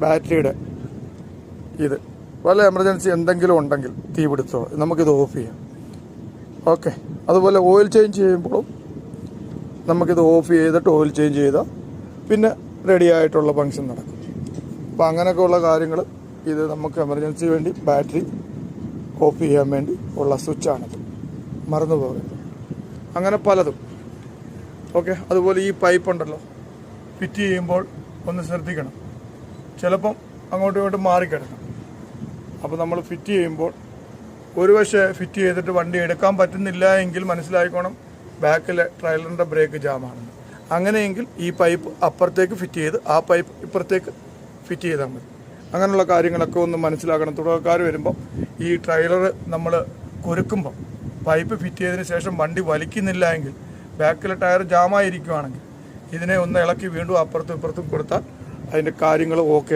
ബാറ്ററിയുടെ ഇത് വല്ല എമർജൻസി എന്തെങ്കിലും ഉണ്ടെങ്കിൽ തീപിടുത്തോ നമുക്കിത് ഓഫ് ചെയ്യാം. ഓക്കെ. അതുപോലെ ഓയിൽ ചേഞ്ച് ചെയ്യുമ്പോഴും നമുക്കിത് ഓഫ് ചെയ്തിട്ട് ഓയിൽ ചേഞ്ച് ചെയ്താൽ പിന്നെ റെഡി ആയിട്ടുള്ള ഫങ്ഷൻ നടക്കും. അപ്പോൾ അങ്ങനെയൊക്കെയുള്ള കാര്യങ്ങൾ ഇത് നമുക്ക് എമർജൻസി വേണ്ടി ബാറ്ററി ഓഫ് ചെയ്യാൻ വേണ്ടി ഉള്ള സ്വിച്ചാണിത്, മറന്നു പോകരുത്. അങ്ങനെ പലതും. ഓക്കെ. അതുപോലെ ഈ പൈപ്പ് ഉണ്ടല്ലോ, ഫിറ്റ് ചെയ്യുമ്പോൾ ഒന്ന് ശ്രദ്ധിക്കണം. ചിലപ്പം അങ്ങോട്ടും ഇങ്ങോട്ടും മാറിക്കിടക്കണം. അപ്പോൾ നമ്മൾ ഫിറ്റ് ചെയ്യുമ്പോൾ ഒരു വശം ഫിറ്റ് ചെയ്തിട്ട് വണ്ടി എടുക്കാൻ പറ്റുന്നില്ല എങ്കിൽ മനസ്സിലായിക്കോണം ബാക്കിലെ ട്രെയിലറിൻ്റെ ബ്രേക്ക് ജാമാണെന്ന്. അങ്ങനെയെങ്കിൽ ഈ പൈപ്പ് അപ്പുറത്തേക്ക് ഫിറ്റ് ചെയ്ത് ആ പൈപ്പ് ഇപ്പുറത്തേക്ക് ഫിറ്റ് ചെയ്താൽ മതി. അങ്ങനെയുള്ള കാര്യങ്ങളൊക്കെ ഒന്ന് മനസ്സിലാക്കണം. തുടക്കക്കാർ വരുമ്പോൾ ഈ ട്രെയിലർ നമ്മൾ കുരുക്കുമ്പോൾ പൈപ്പ് ഫിറ്റ് ചെയ്തതിന് ശേഷം വണ്ടി വലിക്കുന്നില്ല എങ്കിൽ, ബാക്കിലെ ടയർ ജാമായിരിക്കുകയാണെങ്കിൽ ഇതിനെ ഒന്ന് ഇളക്കി വീണ്ടും അപ്പുറത്തും ഇപ്പുറത്തും കൊടുത്താൽ അതിൻ്റെ കാര്യങ്ങൾ ഓക്കെ.